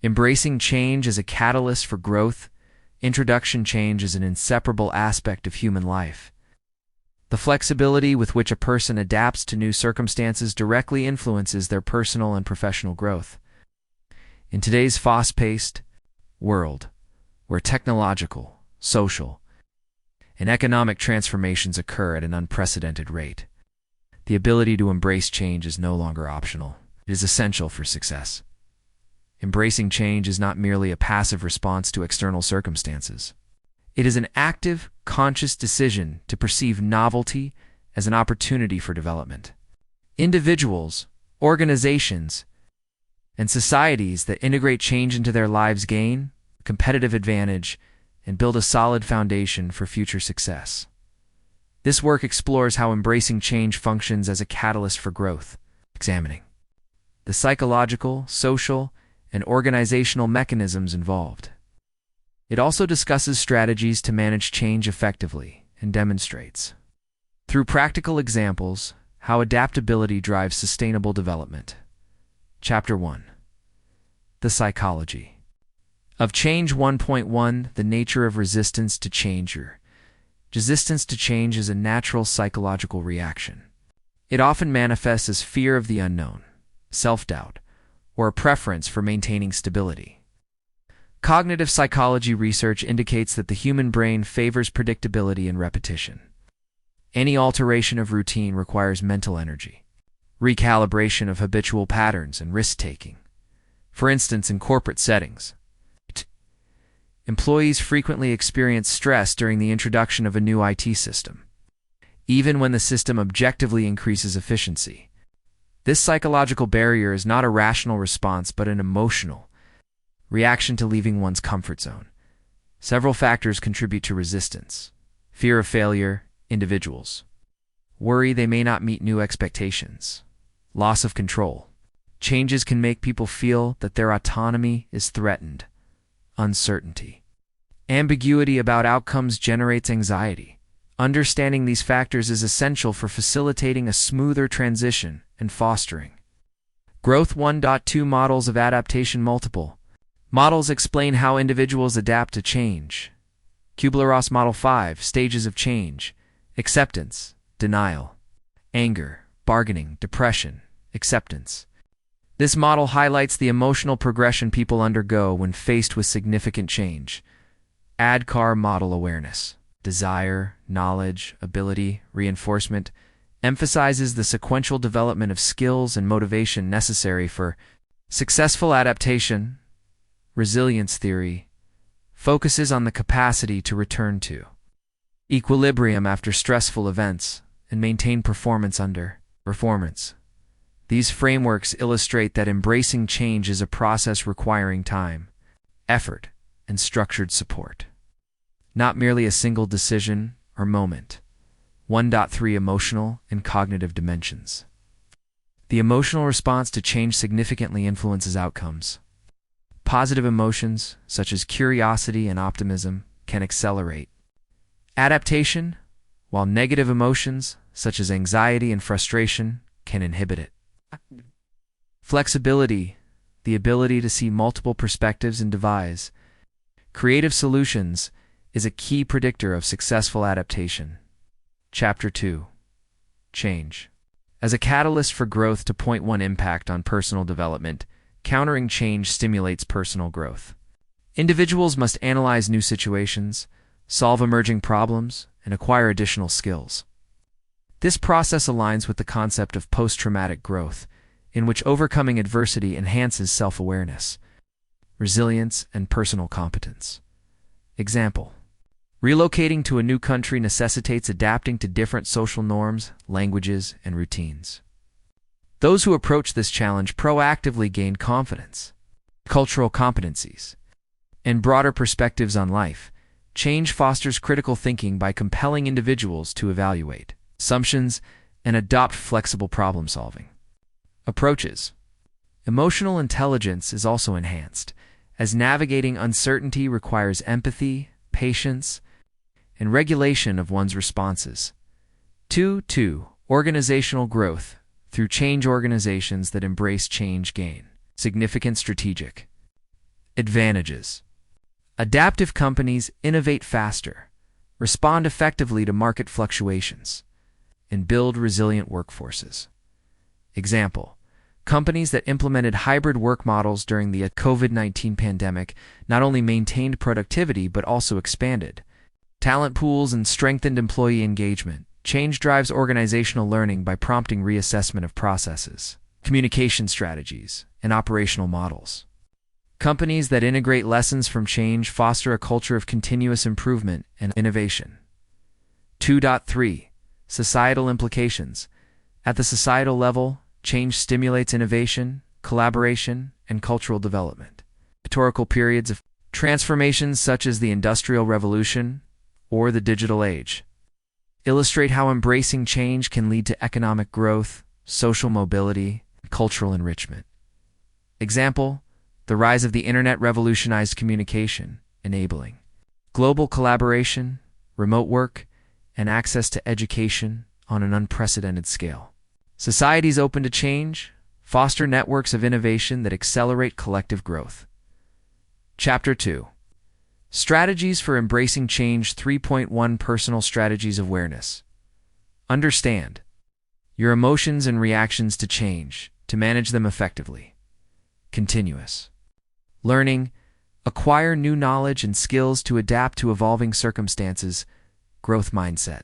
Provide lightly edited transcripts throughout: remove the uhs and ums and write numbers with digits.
Embracing change as a catalyst for growth, introduction change is an inseparable aspect of human life. The flexibility with which a person adapts to new circumstances directly influences their personal and professional growth. In today's fast-paced world, where technological, social, and economic transformations occur at an unprecedented rate, the ability to embrace change is no longer optional. It is essential for success. Embracing change is not merely a passive response to external circumstances. It is an active, conscious decision to perceive novelty as an opportunity for development. Individuals, organizations, and societies that integrate change into their lives gain a competitive advantage and build a solid foundation for future success. This work explores how embracing change functions as a catalyst for growth, examining the psychological, social, and organizational mechanisms involved. It also discusses strategies to manage change effectively and demonstrates, through practical examples, how adaptability drives sustainable development. Chapter 1. The Psychology of Change 1.1 The nature of resistance to change. Resistance to change is a natural psychological reaction. It often manifests as fear of the unknown, self-doubt, or a preference for maintaining stability. Cognitive psychology research indicates that the human brain favors predictability and repetition. Any alteration of routine requires mental energy, recalibration of habitual patterns, and risk-taking. For instance, in corporate settings, employees frequently experience stress during the introduction of a new IT system, even when the system objectively increases efficiency. This psychological barrier is not a rational response but an emotional reaction to leaving one's comfort zone. Several factors contribute to resistance. Fear of failure, individuals worry they may not meet new expectations. Loss of control. Changes can make people feel that their autonomy is threatened. Uncertainty. Ambiguity about outcomes generates anxiety. Understanding these factors is essential for facilitating a smoother transition and fostering growth. 1.2 Models of Adaptation. Multiple models explain how individuals adapt to change. Kubler-Ross Model 5 Stages of Change: Acceptance, Denial, Anger, Bargaining, Depression, Acceptance. This model highlights the emotional progression people undergo when faced with significant change. ADKAR Model Awareness: Desire, Knowledge, Ability, Reinforcement emphasizes the sequential development of skills and motivation necessary for successful adaptation. Resilience Theory focuses on the capacity to return to equilibrium after stressful events and maintain performance under performance. These frameworks illustrate that embracing change is a process requiring time, effort, and structured support, not merely a single decision or moment. 1.3 Emotional and Cognitive Dimensions. The emotional response to change significantly influences outcomes. Positive emotions, such as curiosity and optimism, can accelerate adaptation, while negative emotions, such as anxiety and frustration, can inhibit it. Flexibility, the ability to see multiple perspectives and devise creative solutions, is a key predictor of successful adaptation. Chapter 2. Change as a catalyst for growth. 2.1 Impact on personal development. Countering change stimulates personal growth. Individuals must analyze new situations, solve emerging problems, and acquire additional skills. This process aligns with the concept of post-traumatic growth, in which overcoming adversity enhances self-awareness, resilience, and personal competence. Example: relocating to a new country necessitates adapting to different social norms, languages, and routines. Those who approach this challenge proactively gain confidence, cultural competencies, and broader perspectives on life. Change fosters critical thinking by compelling individuals to evaluate assumptions and adopt flexible problem-solving approaches. Emotional intelligence is also enhanced, as navigating uncertainty requires empathy, patience, and regulation of one's responses. 2. Organizational growth. Through change, organizations that embrace change gain significant strategic Advantages. Adaptive companies innovate faster, respond effectively to market fluctuations, and build resilient workforces. Example: companies that implemented hybrid work models during the COVID-19 pandemic not only maintained productivity but also expanded talent pools and strengthened employee engagement. Change drives organizational learning by prompting reassessment of processes, communication strategies, and operational models. Companies that integrate lessons from change foster a culture of continuous improvement and innovation. 2.3 Societal implications. At the societal level, change stimulates innovation, collaboration, and cultural development. Historical periods of transformations such as the Industrial Revolution or the digital age illustrate how embracing change can lead to economic growth, social mobility, and cultural enrichment. Example: the rise of the internet revolutionized communication, enabling global collaboration, remote work, and access to education on an unprecedented scale. Societies open to change foster networks of innovation that accelerate collective growth. Chapter 2. Strategies for Embracing Change. 3.1 Personal Strategies of Awareness. Understand your emotions and reactions to change to manage them effectively. Continuous learning. Acquire new knowledge and skills to adapt to evolving circumstances. Growth mindset.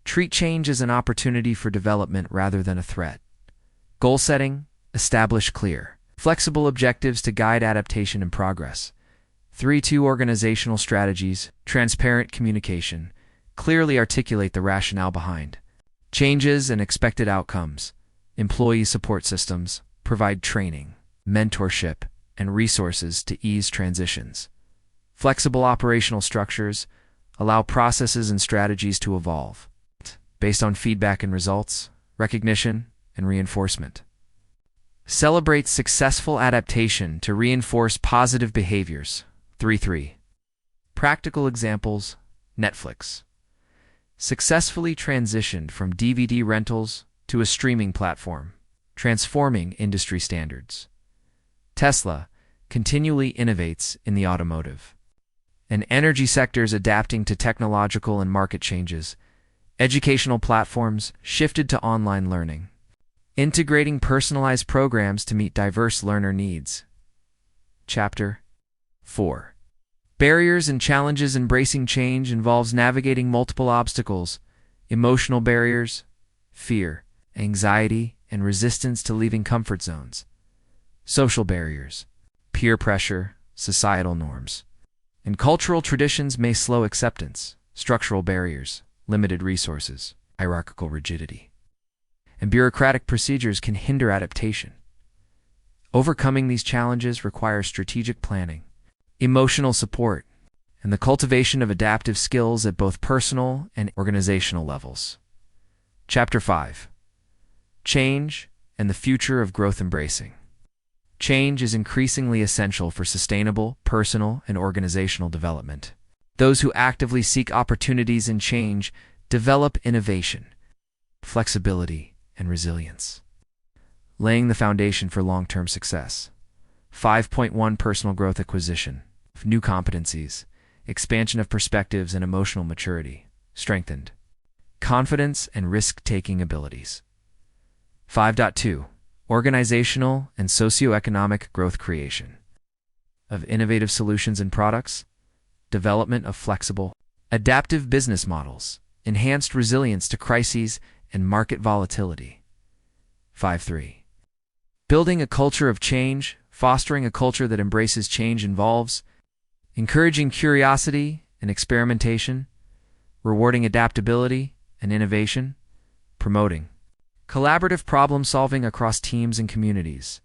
Treat change as an opportunity for development rather than a threat. Goal setting. Establish clear, flexible objectives to guide adaptation and progress. 3.2 Organizational strategies. Transparent communication. Clearly articulate the rationale behind changes and expected outcomes. Employee support systems. Provide training, mentorship, and resources to ease transitions. Flexible operational structures. Allow processes and strategies to evolve based on feedback and results, recognition, and reinforcement. Celebrate successful adaptation to reinforce positive behaviors. 3.3 Practical examples. Netflix successfully transitioned from DVD rentals to a streaming platform, transforming industry standards. Tesla continually innovates in the automotive and energy sectors, adapting to technological and market changes. Educational platforms shifted to online learning, integrating personalized programs to meet diverse learner needs. Chapter 4. Barriers and challenges. Embracing change involves navigating multiple obstacles: emotional barriers, fear, anxiety, and resistance to leaving comfort zones. Social barriers, peer pressure, societal norms, and cultural traditions may slow acceptance. Structural barriers, limited resources, hierarchical rigidity, and bureaucratic procedures can hinder adaptation. Overcoming these challenges requires strategic planning, emotional support, and the cultivation of adaptive skills at both personal and organizational levels. Chapter 5. Change and the Future of Growth. Embracing change is increasingly essential for sustainable personal and organizational development. Those who actively seek opportunities in change develop innovation, flexibility, and resilience, laying the foundation for long-term success. 5.1 Personal growth. Acquisition of new competencies, expansion of perspectives, and emotional maturity, strengthened confidence and risk-taking abilities. 5.2 Organizational and socioeconomic growth. Creation of innovative solutions and products, development of flexible, adaptive business models, enhanced resilience to crises and market volatility. 5.3 Building a culture of change. Fostering a culture that embraces change involves encouraging curiosity and experimentation, rewarding adaptability and innovation, promoting collaborative problem-solving across teams and communities.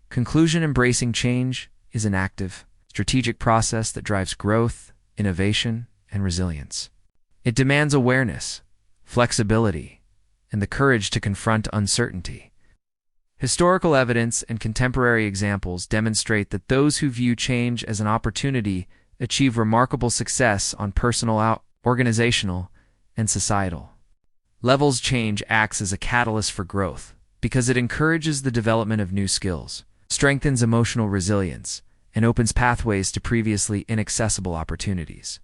Conclusion: embracing change is an active, strategic process that drives growth, innovation, and resilience. It demands awareness, flexibility, and the courage to confront uncertainty. Historical evidence and contemporary examples demonstrate that those who view change as an opportunity achieve remarkable success on personal, organizational, and societal levels. Change acts as a catalyst for growth because it encourages the development of new skills, strengthens emotional resilience, and opens pathways to previously inaccessible opportunities.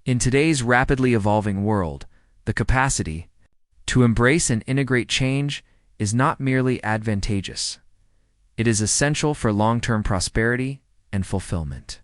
In today's rapidly evolving world, the capacity to embrace and integrate change is not merely advantageous. It is essential for long-term prosperity and fulfillment.